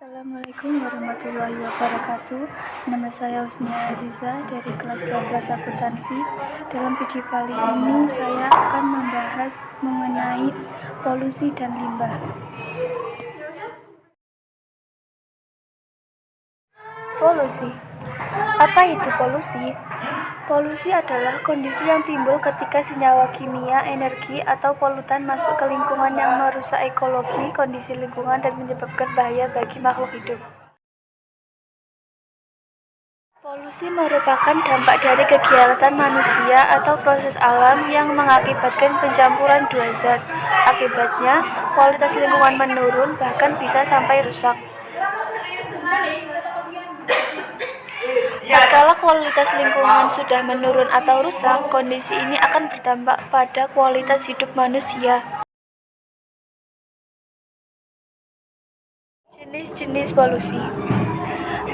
Assalamualaikum warahmatullahi wabarakatuh. Nama saya Husnia Aziza dari kelas 12 akuntansi. Dalam video kali ini saya akan membahas mengenai polusi dan limbah. Polusi. Apa itu polusi? Polusi adalah kondisi yang timbul ketika senyawa kimia, energi, atau polutan masuk ke lingkungan yang merusak ekologi, kondisi lingkungan, dan menyebabkan bahaya bagi makhluk hidup. Polusi merupakan dampak dari kegiatan manusia atau proses alam yang mengakibatkan pencampuran dua zat. Akibatnya, kualitas lingkungan menurun, bahkan bisa sampai rusak. Tatkala kualitas lingkungan sudah menurun atau rusak, kondisi ini akan berdampak pada kualitas hidup manusia. Jenis-jenis polusi.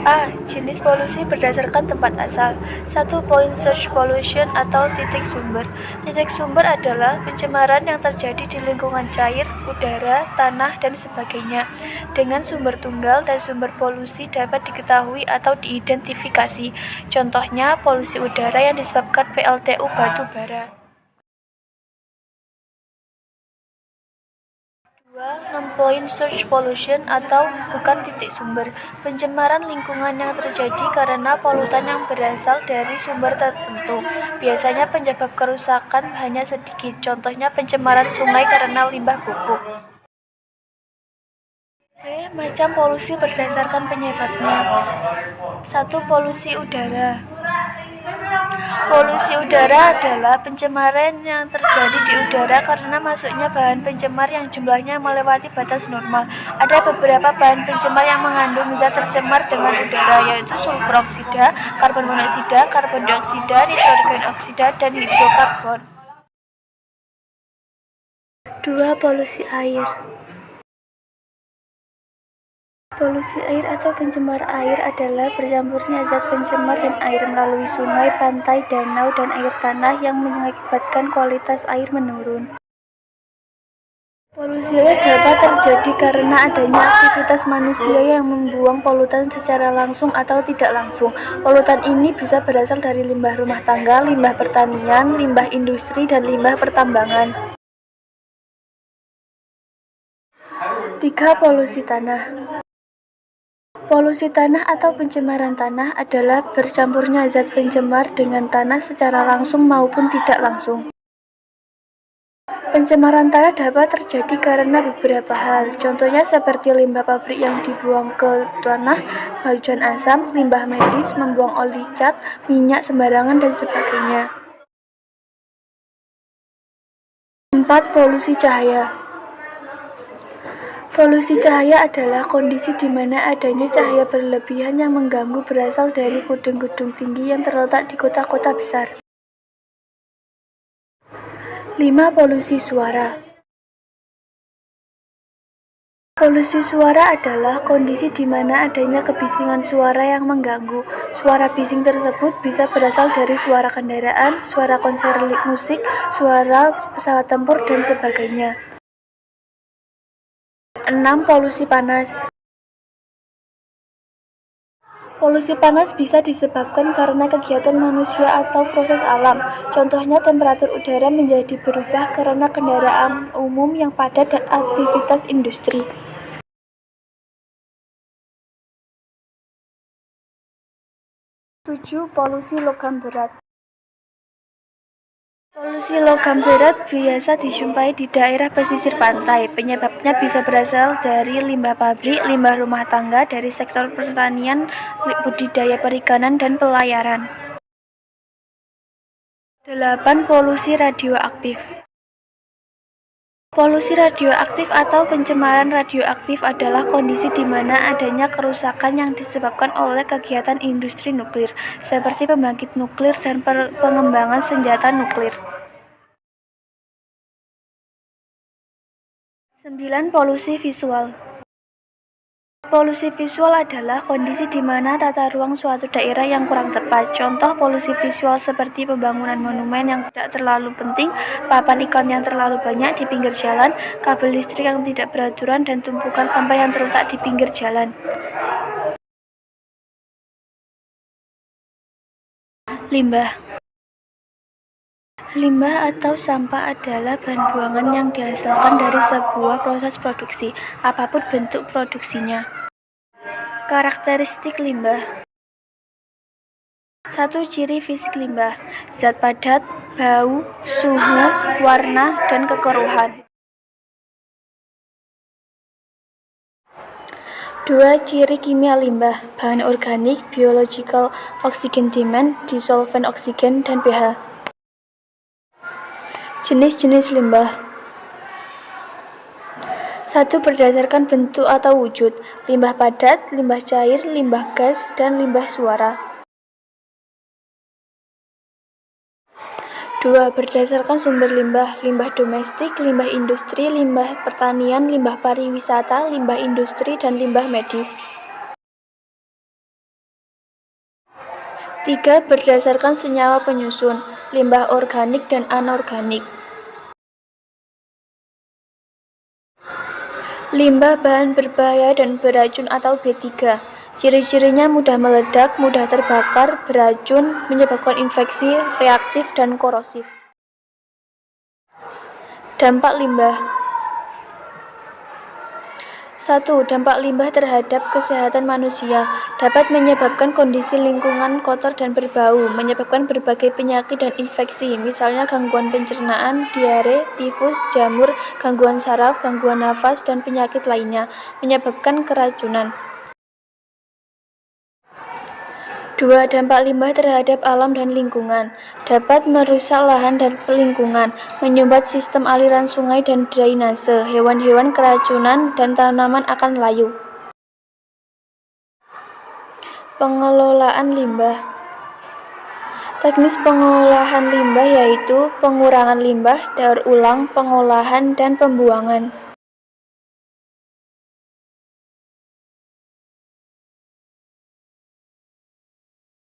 A. Jenis polusi berdasarkan tempat asal. 1. Point source pollution atau titik sumber. Titik sumber adalah pencemaran yang terjadi di lingkungan cair, udara, tanah, dan sebagainya. Dengan sumber tunggal dan sumber polusi dapat diketahui atau diidentifikasi. Contohnya, polusi udara yang disebabkan PLTU batu bara. 2. Non-point source pollution atau bukan titik sumber. Pencemaran lingkungan yang terjadi karena polutan yang berasal dari sumber tertentu. Biasanya penyebab kerusakan hanya sedikit. Contohnya pencemaran sungai karena limbah pupuk. B. Macam polusi berdasarkan penyebabnya. 1. Polusi udara. Polusi udara adalah pencemaran yang terjadi di udara karena masuknya bahan pencemar yang jumlahnya melewati batas normal. Ada beberapa bahan pencemar yang mengandung zat tercemar dengan udara, yaitu sulfur oksida, karbon monoksida, karbon dioksida, nitrogen oksida, dan hidrokarbon. 2. Polusi air. Polusi air atau pencemar air adalah bercampurnya zat pencemar dan air melalui sungai, pantai, danau, dan air tanah yang mengakibatkan kualitas air menurun. Polusi air dapat terjadi karena adanya aktivitas manusia yang membuang polutan secara langsung atau tidak langsung. Polutan ini bisa berasal dari limbah rumah tangga, limbah pertanian, limbah industri, dan limbah pertambangan. 3. Polusi tanah. Polusi tanah atau pencemaran tanah adalah bercampurnya zat pencemar dengan tanah secara langsung maupun tidak langsung. Pencemaran tanah dapat terjadi karena beberapa hal, contohnya seperti limbah pabrik yang dibuang ke tanah, hujan asam, limbah medis, membuang oli cat, minyak sembarangan, dan sebagainya. 4. Polusi cahaya. Polusi cahaya adalah kondisi di mana adanya cahaya berlebihan yang mengganggu berasal dari gedung-gedung tinggi yang terletak di kota-kota besar. 5. Polusi suara. Polusi suara adalah kondisi di mana adanya kebisingan suara yang mengganggu. Suara bising tersebut bisa berasal dari suara kendaraan, suara konser musik, suara pesawat tempur, dan sebagainya. 6. Polusi panas. Polusi panas bisa disebabkan karena kegiatan manusia atau proses alam. Contohnya temperatur udara menjadi berubah karena kendaraan umum yang padat dan aktivitas industri. 7. Polusi logam berat. Polusi logam berat biasa dijumpai di daerah pesisir pantai. Penyebabnya bisa berasal dari limbah pabrik, limbah rumah tangga, dari sektor pertanian, budidaya perikanan, dan pelayaran. 8. Polusi radioaktif. Polusi radioaktif atau pencemaran radioaktif adalah kondisi di mana adanya kerusakan yang disebabkan oleh kegiatan industri nuklir, seperti pembangkit nuklir dan pengembangan senjata nuklir. 9. Polusi visual. Polusi visual adalah kondisi di mana tata ruang suatu daerah yang kurang tepat. Contoh polusi visual seperti pembangunan monumen yang tidak terlalu penting, papan iklan yang terlalu banyak di pinggir jalan, kabel listrik yang tidak beraturan, dan tumpukan sampah yang terletak di pinggir jalan. Limbah. Limbah atau sampah adalah bahan buangan yang dihasilkan dari sebuah proses produksi, apapun bentuk produksinya. Karakteristik limbah. 1. Ciri fisik limbah: zat padat, bau, suhu, warna, dan kekeruhan. 2. Ciri kimia limbah: bahan organik, biological oxygen demand, disolvent oksigen, dan pH. Jenis-jenis limbah. 1. Berdasarkan bentuk atau wujud: limbah padat, limbah cair, limbah gas, dan limbah suara. 2. Berdasarkan sumber limbah: limbah domestik, limbah industri, limbah pertanian, limbah pariwisata, limbah industri, dan limbah medis. 3. Berdasarkan senyawa penyusun: limbah organik dan anorganik. Limbah bahan berbahaya dan beracun atau B3. Ciri-cirinya mudah meledak, mudah terbakar, beracun, menyebabkan infeksi, reaktif, dan korosif. Dampak limbah. 1. Dampak limbah terhadap kesehatan manusia dapat menyebabkan kondisi lingkungan kotor dan berbau, menyebabkan berbagai penyakit dan infeksi, misalnya gangguan pencernaan, diare, tifus, jamur, gangguan saraf, gangguan nafas, dan penyakit lainnya, menyebabkan keracunan. 2. Dampak limbah terhadap alam dan lingkungan dapat merusak lahan dan lingkungan, menyumbat sistem aliran sungai dan drainase, hewan-hewan keracunan, dan tanaman akan layu. Pengelolaan limbah. Teknis pengolahan limbah yaitu pengurangan limbah, daur ulang, pengolahan, dan pembuangan.